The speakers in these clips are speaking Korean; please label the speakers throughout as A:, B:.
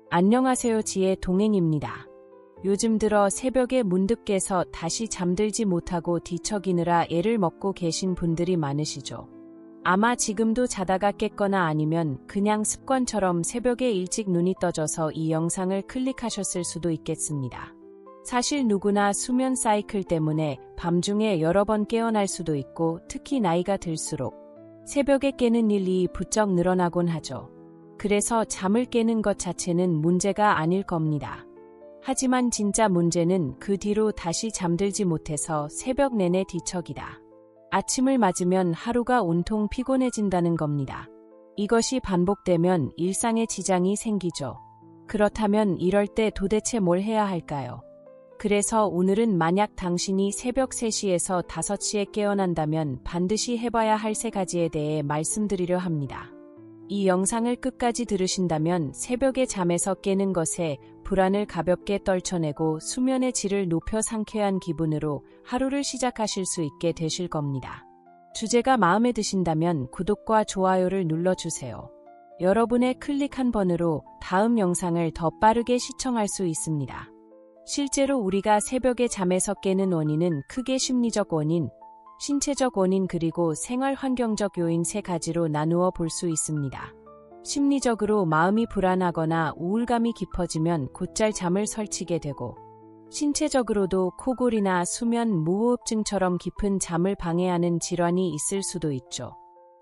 A: 안녕하세요. 지혜 동행입니다. 요즘 들어 새벽에 문득 깨서 다시 잠들지 못하고 뒤척이느라 애를 먹고 계신 분들이 많으시죠. 아마 지금도 자다가 깼거나 아니면 그냥 습관처럼 새벽에 일찍 눈이 떠져서 이 영상을 클릭하셨을 수도 있겠습니다. 사실 누구나 수면 사이클 때문에 밤중에 여러 번 깨어날 수도 있고, 특히 나이가 들수록 새벽에 깨는 일이 부쩍 늘어나곤 하죠. 그래서 잠을 깨는 것 자체는 문제가 아닐 겁니다. 하지만 진짜 문제는 그 뒤로 다시 잠들지 못해서 새벽 내내 뒤척이다. 아침을 맞으면 하루가 온통 피곤해진다는 겁니다. 이것이 반복되면 일상에 지장이 생기죠. 그렇다면 이럴 때 도대체 뭘 해야 할까요? 그래서 오늘은 만약 당신이 새벽 3시에서 5시에 깨어난다면 반드시 해봐야 할 3가지에 대해 말씀드리려 합니다. 이 영상을 끝까지 들으신다면 새벽에 잠에서 깨는 것에 불안을 가볍게 떨쳐내고 수면의 질을 높여 상쾌한 기분으로 하루를 시작하실 수 있게 되실 겁니다. 주제가 마음에 드신다면 구독과 좋아요를 눌러주세요. 여러분의 클릭 한 번으로 다음 영상을 더 빠르게 시청할 수 있습니다. 실제로 우리가 새벽에 잠에서 깨는 원인은 크게 심리적 원인, 신체적 원인 그리고 생활 환경적 요인 3가지로 나누어 볼 수 있습니다. 심리적으로 마음이 불안하거나 우울감이 깊어지면 곧잘 잠을 설치게 되고, 신체적으로도 코골이나 수면 무호흡증처럼 깊은 잠을 방해하는 질환이 있을 수도 있죠.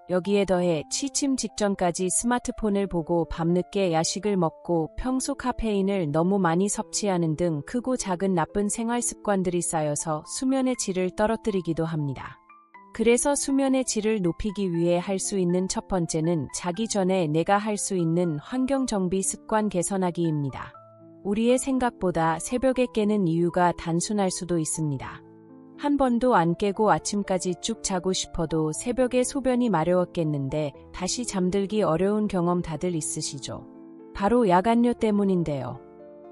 A: 여기에 더해 취침 직전까지 스마트폰을 보고 밤늦게 야식을 먹고 평소 카페인을 너무 많이 섭취하는 등 크고 작은 나쁜 생활 습관들이 쌓여서 수면의 질을 떨어뜨리기도 합니다. 그래서 수면의 질을 높이기 위해 할 수 있는 첫 번째는 자기 전에 내가 할 수 있는 환경 정비 습관 개선하기입니다. 우리의 생각보다 새벽에 깨는 이유가 단순할 수도 있습니다. 한 번도 안 깨고 아침까지 쭉 자고 싶어도 새벽에 소변이 마려웠겠는데 다시 잠들기 어려운 경험 다들 있으시죠? 바로 야간뇨 때문인데요.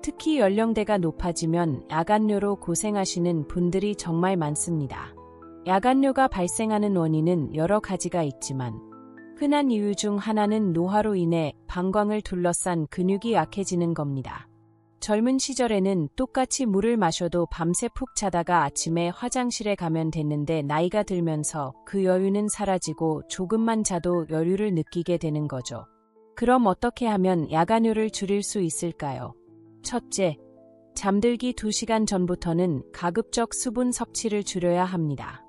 A: 특히 연령대가 높아지면 야간뇨로 고생하시는 분들이 정말 많습니다. 야간뇨가 발생하는 원인은 여러 가지가 있지만 흔한 이유 중 하나는 노화로 인해 방광을 둘러싼 근육이 약해지는 겁니다. 젊은 시절에는 똑같이 물을 마셔도 밤새 푹 자다가 아침에 화장실에 가면 됐는데 나이가 들면서 그 여유는 사라지고 조금만 자도 여유를 느끼게 되는 거죠. 그럼 어떻게 하면 야간뇨를 줄일 수 있을까요? 첫째, 잠들기 2시간 전부터는 가급적 수분 섭취를 줄여야 합니다.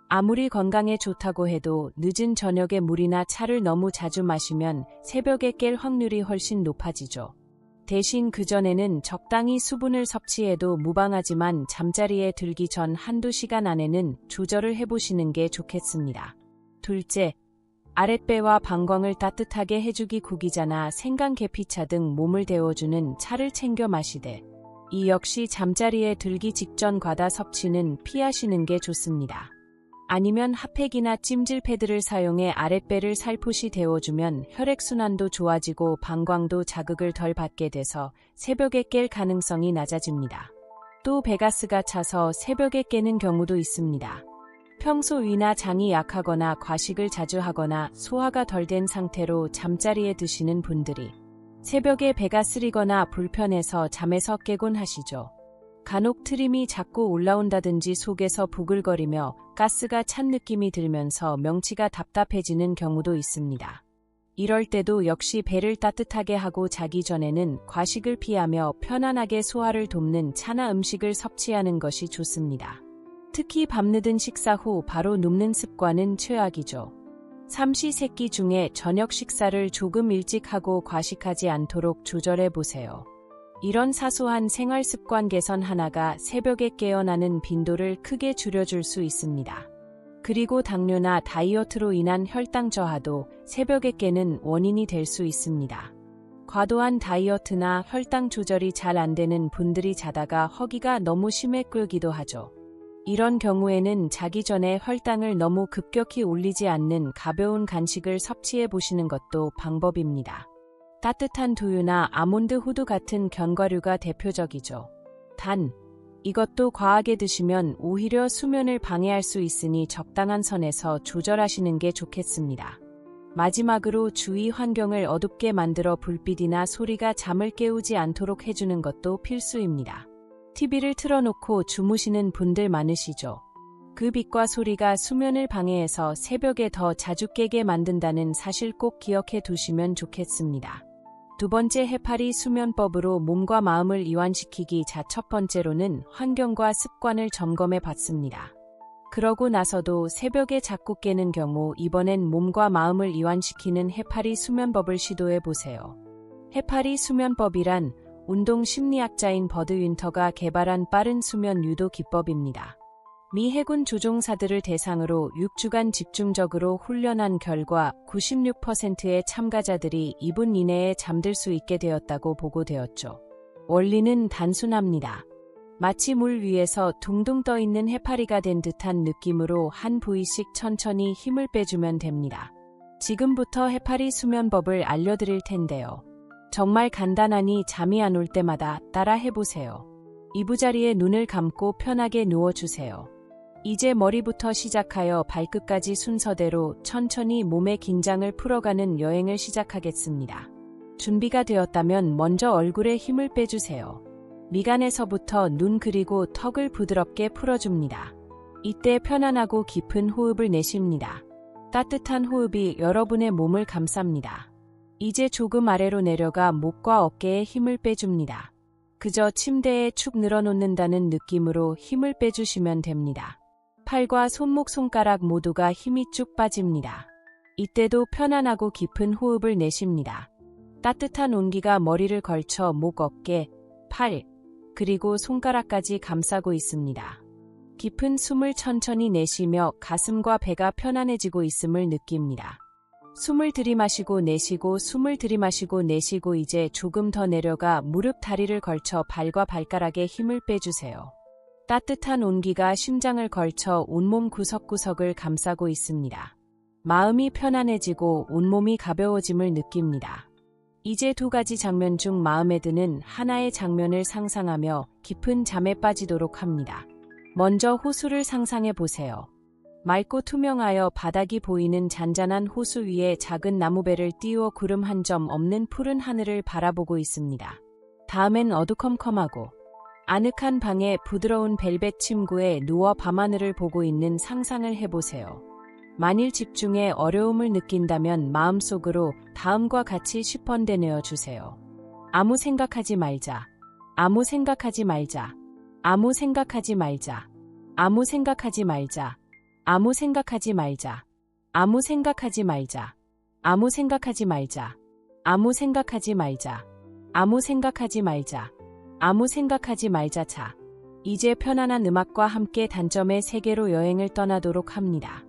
A: 아무리 건강에 좋다고 해도 늦은 저녁에 물이나 차를 너무 자주 마시면 새벽에 깰 확률이 훨씬 높아지죠. 대신 그전에는 적당히 수분을 섭취해도 무방하지만 잠자리에 들기 전 1~2시간 안에는 조절을 해보시는 게 좋겠습니다. 둘째, 아랫배와 방광을 따뜻하게 해주기 구기자나 생강계피차 등 몸을 데워주는 차를 챙겨 마시되, 이 역시 잠자리에 들기 직전 과다 섭취는 피하시는 게 좋습니다. 아니면 핫팩이나 찜질 패드를 사용해 아랫배를 살포시 데워주면 혈액순환도 좋아지고 방광도 자극을 덜 받게 돼서 새벽에 깰 가능성이 낮아집니다. 또 배가스가 차서 새벽에 깨는 경우도 있습니다. 평소 위나 장이 약하거나 과식을 자주 하거나 소화가 덜 된 상태로 잠자리에 드시는 분들이 새벽에 배가 쓰리거나 불편해서 잠에서 깨곤 하시죠. 간혹 트림이 자꾸 올라온다든지 속에서 부글거리며 가스가 찬 느낌이 들면서 명치가 답답해지는 경우도 있습니다. 이럴 때도 역시 배를 따뜻하게 하고 자기 전에는 과식을 피하며 편안하게 소화를 돕는 차나 음식을 섭취하는 것이 좋습니다. 특히 밤늦은 식사 후 바로 눕는 습관은 최악이죠. 삼시세끼 중에 저녁 식사를 조금 일찍 하고 과식하지 않도록 조절해 보세요. 이런 사소한 생활 습관 개선 하나가 새벽에 깨어나는 빈도를 크게 줄여줄 수 있습니다. 그리고 당뇨나 다이어트로 인한 혈당 저하도 새벽에 깨는 원인이 될 수 있습니다. 과도한 다이어트나 혈당 조절이 잘 안 되는 분들이 자다가 허기가 너무 심해 끓기도 하죠. 이런 경우에는 자기 전에 혈당을 너무 급격히 올리지 않는 가벼운 간식을 섭취해 보시는 것도 방법입니다. 따뜻한 두유나 아몬드 후드 같은 견과류가 대표적이죠. 단, 이것도 과하게 드시면 오히려 수면을 방해할 수 있으니 적당한 선에서 조절하시는 게 좋겠습니다. 마지막으로 주위 환경을 어둡게 만들어 불빛이나 소리가 잠을 깨우지 않도록 해주는 것도 필수입니다. TV를 틀어놓고 주무시는 분들 많으시죠? 그 빛과 소리가 수면을 방해해서 새벽에 더 자주 깨게 만든다는 사실 꼭 기억해 두시면 좋겠습니다. 두 번째, 해파리 수면법으로 몸과 마음을 이완시키기. 첫 번째로는 환경과 습관을 점검해 봤습니다. 그러고 나서도 새벽에 자꾸 깨는 경우 이번엔 몸과 마음을 이완시키는 해파리 수면법을 시도해 보세요. 해파리 수면법이란 운동 심리학자인 버드 윈터가 개발한 빠른 수면 유도 기법입니다. 미 해군 조종사들을 대상으로 6주간 집중적으로 훈련한 결과 96%의 참가자들이 2분 이내에 잠들 수 있게 되었다고 보고되었죠. 원리는 단순합니다. 마치 물 위에서 둥둥 떠 있는 해파리가 된 듯한 느낌으로 한 부위씩 천천히 힘을 빼주면 됩니다. 지금부터 해파리 수면법을 알려드릴 텐데요. 정말 간단하니 잠이 안 올 때마다 따라 해보세요. 이부자리에 눈을 감고 편하게 누워주세요. 이제 머리부터 시작하여 발끝까지 순서대로 천천히 몸의 긴장을 풀어가는 여행을 시작하겠습니다. 준비가 되었다면 먼저 얼굴에 힘을 빼주세요. 미간에서부터 눈 그리고 턱을 부드럽게 풀어줍니다. 이때 편안하고 깊은 호흡을 내쉽니다. 따뜻한 호흡이 여러분의 몸을 감쌉니다. 이제 조금 아래로 내려가 목과 어깨에 힘을 빼줍니다. 그저 침대에 축 늘어놓는다는 느낌으로 힘을 빼주시면 됩니다. 팔과 손목, 손가락 모두가 힘이 쭉 빠집니다. 이때도 편안하고 깊은 호흡을 내쉽니다. 따뜻한 온기가 머리를 걸쳐 목, 어깨, 팔, 그리고 손가락까지 감싸고 있습니다. 깊은 숨을 천천히 내쉬며 가슴과 배가 편안해지고 있음을 느낍니다. 숨을 들이마시고 내쉬고, 숨을 들이마시고 내쉬고. 이제 조금 더 내려가 무릎, 다리를 걸쳐 발과 발가락에 힘을 빼주세요. 따뜻한 온기가 심장을 걸쳐 온몸 구석구석을 감싸고 있습니다. 마음이 편안해지고 온몸이 가벼워짐을 느낍니다. 이제 두 가지 장면 중 마음에 드는 하나의 장면을 상상하며 깊은 잠에 빠지도록 합니다. 먼저 호수를 상상해 보세요. 맑고 투명하여 바닥이 보이는 잔잔한 호수 위에 작은 나무배를 띄워 구름 한 점 없는 푸른 하늘을 바라보고 있습니다. 다음엔 어두컴컴하고 아늑한 방에 부드러운 벨벳 침구에 누워 밤하늘을 보고 있는 상상을 해보세요. 만일 집중에 어려움을 느낀다면 마음속으로 다음과 같이 10번 되뇌어주세요. 아무 생각하지 말자. 아무 생각하지 말자. 아무 생각하지 말자. 아무 생각하지 말자. 아무 생각하지 말자. 아무 생각하지 말자. 아무 생각하지 말자. 아무 생각하지 말자. 아무 생각하지 말자. 아무 생각하지 말자. 자, 이제 편안한 음악과 함께 단점의 세계로 여행을 떠나도록 합니다.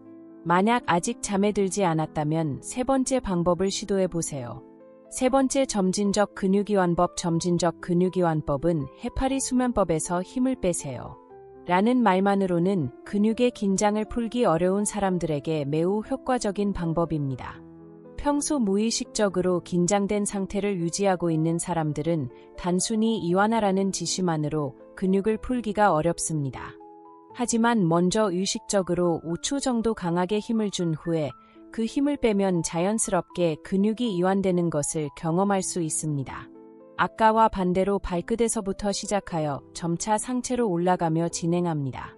A: 만약 아직 잠에 들지 않았다면 세 번째 방법을 시도해 보세요. 세 번째, 점진적 근육이완법. 점진적 근육이완법은 해파리 수면법에서 힘을 빼세요 라는 말만으로는 근육의 긴장을 풀기 어려운 사람들에게 매우 효과적인 방법입니다. 평소 무의식적으로 긴장된 상태를 유지하고 있는 사람들은 단순히 이완하라는 지시만으로 근육을 풀기가 어렵습니다. 하지만 먼저 의식적으로 5초 정도 강하게 힘을 준 후에 그 힘을 빼면 자연스럽게 근육이 이완되는 것을 경험할 수 있습니다. 아까와 반대로 발끝에서부터 시작하여 점차 상체로 올라가며 진행합니다.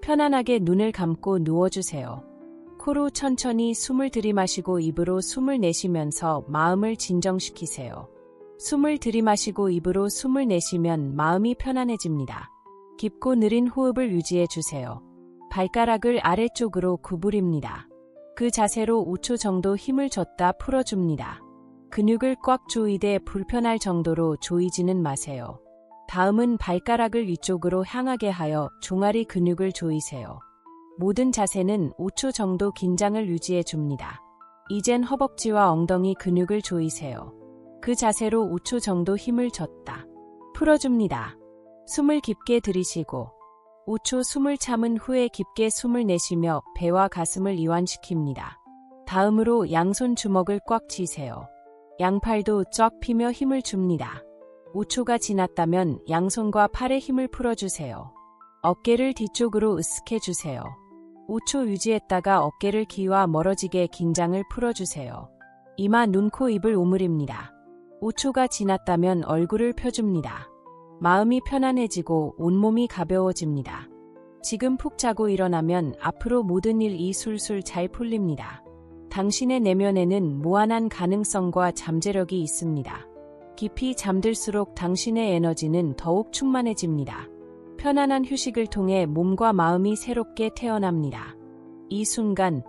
A: 편안하게 눈을 감고 누워주세요. 코로 천천히 숨을 들이마시고 입으로 숨을 내쉬면서 마음을 진정시키세요. 숨을 들이마시고 입으로 숨을 내쉬면 마음이 편안해집니다. 깊고 느린 호흡을 유지해 주세요. 발가락을 아래쪽으로 구부립니다. 그 자세로 5초 정도 힘을 줬다 풀어줍니다. 근육을 꽉 조이되 불편할 정도로 조이지는 마세요. 다음은 발가락을 위쪽으로 향하게 하여 종아리 근육을 조이세요. 모든 자세는 5초 정도 긴장을 유지해 줍니다. 이젠 허벅지와 엉덩이 근육을 조이세요. 그 자세로 5초 정도 힘을 줬다 풀어줍니다. 숨을 깊게 들이쉬고 5초 숨을 참은 후에 깊게 숨을 내쉬며 배와 가슴을 이완시킵니다. 다음으로 양손 주먹을 꽉 쥐세요. 양팔도 쩍 펴며 힘을 줍니다. 5초가 지났다면 양손과 팔에 힘을 풀어주세요. 어깨를 뒤쪽으로 으쓱해 주세요. 5초 유지했다가 어깨를 기와 멀어지게 긴장을 풀어주세요. 이마, 눈, 코, 입을 오므립니다. 5초가 지났다면 얼굴을 펴줍니다. 마음이 편안해지고 온몸이 가벼워집니다. 지금 푹 자고 일어나면 앞으로 모든 일이 술술 잘 풀립니다. 당신의 내면에는 무한한 가능성과 잠재력이 있습니다. 깊이 잠들수록 당신의 에너지는 더욱 충만해집니다. 편안한 휴식을 통해 몸과 마음이 새롭게 태어납니다. 이 순간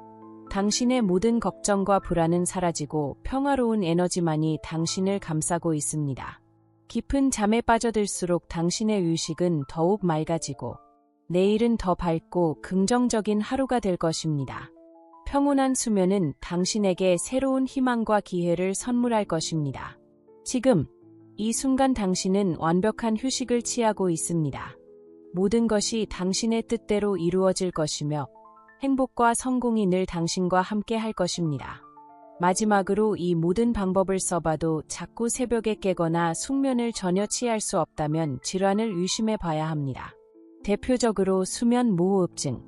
A: 당신의 모든 걱정과 불안은 사라지고 평화로운 에너지만이 당신을 감싸고 있습니다. 깊은 잠에 빠져들수록 당신의 의식은 더욱 맑아지고 내일은 더 밝고 긍정적인 하루가 될 것입니다. 평온한 수면은 당신에게 새로운 희망과 기회를 선물할 것입니다. 지금 이 순간 당신은 완벽한 휴식을 취하고 있습니다. 모든 것이 당신의 뜻대로 이루어질 것이며 행복과 성공이 늘 당신과 함께 할 것입니다. 마지막으로 이 모든 방법을 써봐도 자꾸 새벽에 깨거나 숙면을 전혀 취할 수 없다면 질환을 의심해 봐야 합니다. 대표적으로 수면 무호흡증,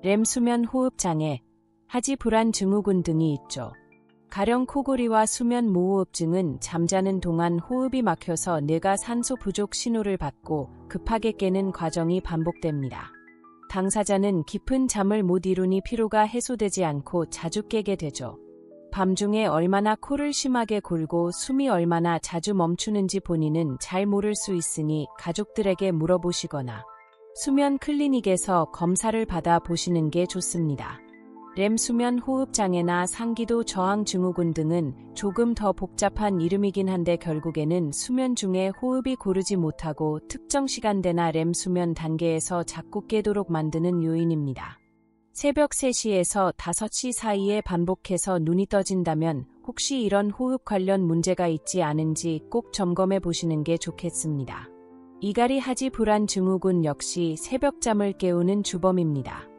A: 렘 수면 호흡 장애, 하지 불안 증후군 등이 있죠. 가령 코골이와 수면 무호흡증은 잠자는 동안 호흡이 막혀서 뇌가 산소 부족 신호를 받고 급하게 깨는 과정이 반복됩니다. 당사자는 깊은 잠을 못 이루니 피로가 해소되지 않고 자주 깨게 되죠. 밤중에 얼마나 코를 심하게 골고 숨이 얼마나 자주 멈추는지 본인은 잘 모를 수 있으니 가족들에게 물어보시거나 수면 클리닉에서 검사를 받아 보시는 게 좋습니다. 렘 수면 호흡 장애나 상기도 저항 증후군 등은 조금 더 복잡한 이름이긴 한데 결국에는 수면 중에 호흡이 고르지 못하고 특정 시간대나 렘 수면 단계에서 자꾸 깨도록 만드는 요인입니다. 새벽 3시에서 5시 사이에 반복해서 눈이 떠진다면 혹시 이런 호흡 관련 문제가 있지 않은지 꼭 점검해 보시는 게 좋겠습니다. 이갈이 하지 불안 증후군 역시 새벽잠을 깨우는 주범입니다.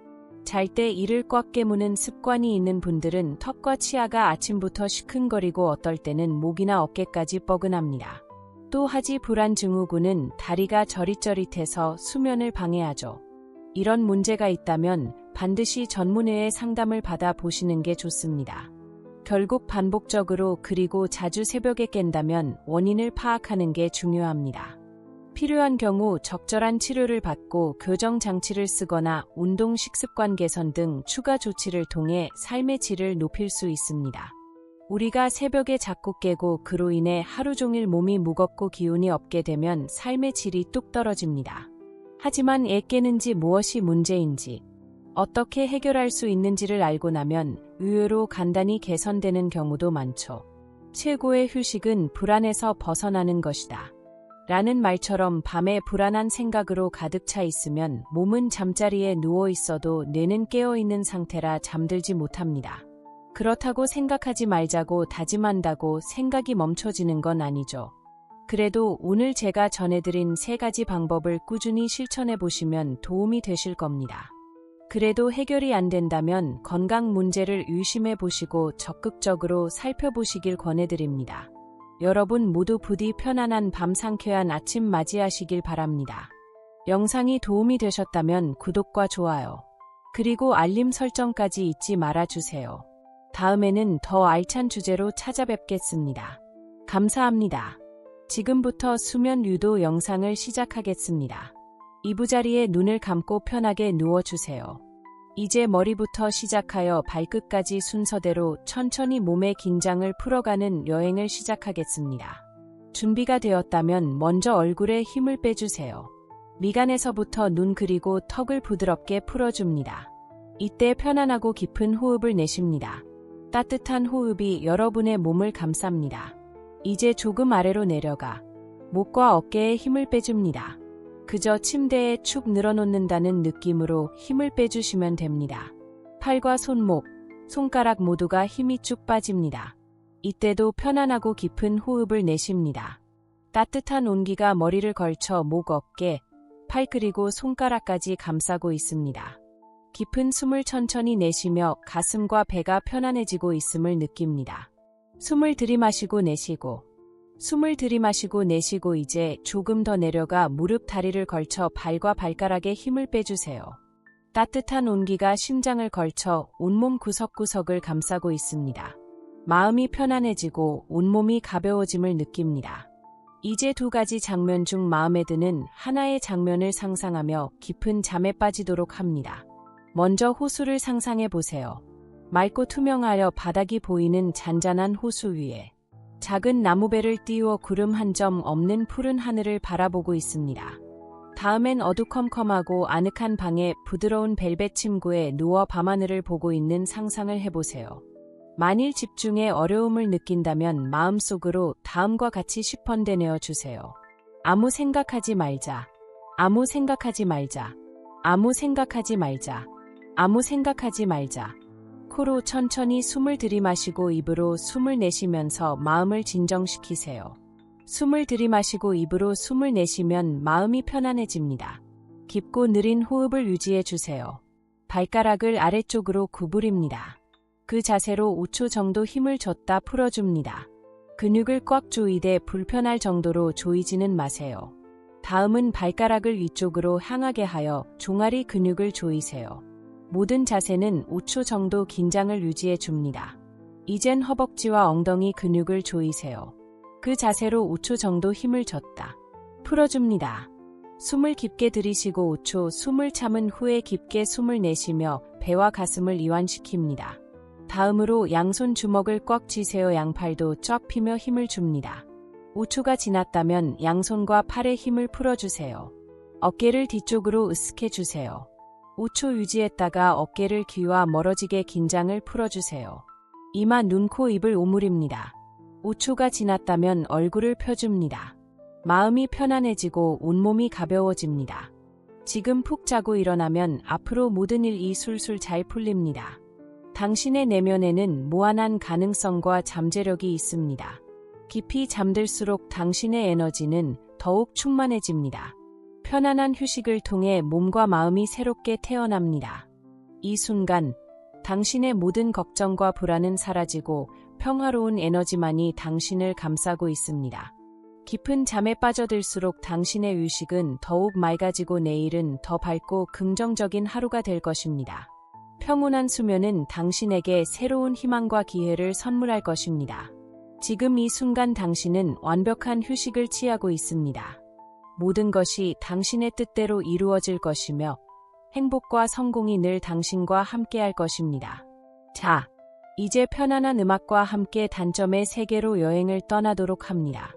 A: 잘 때 이를 꽉 깨무는 습관이 있는 분들은 턱과 치아가 아침부터 시큰거리고 어떨 때는 목이나 어깨까지 뻐근합니다. 또 하지 불안 증후군은 다리가 저릿저릿해서 수면을 방해하죠. 이런 문제가 있다면 반드시 전문의의 상담을 받아 보시는 게 좋습니다. 결국 반복적으로 그리고 자주 새벽에 깬다면 원인을 파악하는 게 중요합니다. 필요한 경우 적절한 치료를 받고 교정 장치를 쓰거나 운동 식습관 개선 등 추가 조치를 통해 삶의 질을 높일 수 있습니다. 우리가 새벽에 자꾸 깨고 그로 인해 하루 종일 몸이 무겁고 기운이 없게 되면 삶의 질이 뚝 떨어집니다. 하지만 애 깨는지 무엇이 문제인지 어떻게 해결할 수 있는지를 알고 나면 의외로 간단히 개선되는 경우도 많죠. 최고의 휴식은 불안에서 벗어나는 것이다. 라는 말처럼 밤에 불안한 생각으로 가득 차 있으면 몸은 잠자리에 누워 있어도 뇌는 깨어 있는 상태라 잠들지 못합니다. 그렇다고 생각하지 말자고 다짐한다고 생각이 멈춰지는 건 아니죠. 그래도 오늘 제가 전해드린 3가지 방법을 꾸준히 실천해 보시면 도움이 되실 겁니다. 그래도 해결이 안 된다면 건강 문제를 의심해 보시고 적극적으로 살펴보시길 권해드립니다. 여러분 모두 부디 편안한 밤 상쾌한 아침 맞이하시길 바랍니다. 영상이 도움이 되셨다면 구독과 좋아요, 그리고 알림 설정까지 잊지 말아주세요. 다음에는 더 알찬 주제로 찾아뵙겠습니다. 감사합니다. 지금부터 수면 유도 영상을 시작하겠습니다. 이부자리에 눈을 감고 편하게 누워주세요. 이제 머리부터 시작하여 발끝까지 순서대로 천천히 몸의 긴장을 풀어가는 여행을 시작하겠습니다. 준비가 되었다면 먼저 얼굴에 힘을 빼주세요. 미간에서부터 눈 그리고 턱을 부드럽게 풀어줍니다. 이때 편안하고 깊은 호흡을 내쉽니다. 따뜻한 호흡이 여러분의 몸을 감쌉니다. 이제 조금 아래로 내려가 목과 어깨에 힘을 빼줍니다. 그저 침대에 축 늘어놓는다는 느낌으로 힘을 빼주시면 됩니다. 팔과 손목, 손가락 모두가 힘이 쭉 빠집니다. 이때도 편안하고 깊은 호흡을 내쉽니다. 따뜻한 온기가 머리를 걸쳐 목, 어깨, 팔 그리고 손가락까지 감싸고 있습니다. 깊은 숨을 천천히 내쉬며 가슴과 배가 편안해지고 있음을 느낍니다. 숨을 들이마시고 내쉬고, 숨을 들이마시고 내쉬고 이제 조금 더 내려가 무릎 다리를 걸쳐 발과 발가락에 힘을 빼주세요. 따뜻한 온기가 심장을 걸쳐 온몸 구석구석을 감싸고 있습니다. 마음이 편안해지고 온몸이 가벼워짐을 느낍니다. 이제 두 가지 장면 중 마음에 드는 하나의 장면을 상상하며 깊은 잠에 빠지도록 합니다. 먼저 호수를 상상해 보세요. 맑고 투명하여 바닥이 보이는 잔잔한 호수 위에 작은 나무배를 띄워 구름 한 점 없는 푸른 하늘을 바라보고 있습니다. 다음엔 어두컴컴하고 아늑한 방에 부드러운 벨벳 침구에 누워 밤하늘을 보고 있는 상상을 해보세요. 만일 집중에 어려움을 느낀다면 마음속으로 다음과 같이 10번 되뇌어 주세요. 아무 생각하지 말자. 아무 생각하지 말자. 아무 생각하지 말자. 아무 생각하지 말자. 코로 천천히 숨을 들이마시고 입으로 숨을 내쉬면서 마음을 진정시키세요. 숨을 들이마시고 입으로 숨을 내쉬면 마음이 편안해집니다. 깊고 느린 호흡을 유지해 주세요. 발가락을 아래쪽으로 구부립니다. 그 자세로 5초 정도 힘을 줬다 풀어줍니다. 근육을 꽉 조이되 불편할 정도로 조이지는 마세요. 다음은 발가락을 위쪽으로 향하게 하여 종아리 근육을 조이세요. 모든 자세는 5초 정도 긴장을 유지해 줍니다. 이젠 허벅지와 엉덩이 근육을 조이세요. 그 자세로 5초 정도 힘을 줬다 풀어줍니다. 숨을 깊게 들이쉬고 5초 숨을 참은 후에 깊게 숨을 내쉬며 배와 가슴을 이완시킵니다. 다음으로 양손 주먹을 꽉 쥐세요. 양팔도 쫙 펴며 힘을 줍니다. 5초가 지났다면 양손과 팔의 힘을 풀어주세요. 어깨를 뒤쪽으로 으쓱해 주세요. 5초 유지했다가 어깨를 귀와 멀어지게 긴장을 풀어주세요. 이마, 눈, 코, 입을 오므립니다. 5초가 지났다면 얼굴을 펴줍니다. 마음이 편안해지고 온몸이 가벼워집니다. 지금 푹 자고 일어나면 앞으로 모든 일이 술술 잘 풀립니다. 당신의 내면에는 무한한 가능성과 잠재력이 있습니다. 깊이 잠들수록 당신의 에너지는 더욱 충만해집니다. 편안한 휴식을 통해 몸과 마음이 새롭게 태어납니다. 이 순간 당신의 모든 걱정과 불안은 사라지고 평화로운 에너지만이 당신을 감싸고 있습니다. 깊은 잠에 빠져들수록 당신의 의식은 더욱 맑아지고 내일은 더 밝고 긍정적인 하루가 될 것입니다. 평온한 수면은 당신에게 새로운 희망과 기회를 선물할 것입니다. 지금 이 순간 당신은 완벽한 휴식을 취하고 있습니다. 모든 것이 당신의 뜻대로 이루어질 것이며 행복과 성공이 늘 당신과 함께할 것입니다. 자, 이제 편안한 음악과 함께 단점의 세계로 여행을 떠나도록 합니다.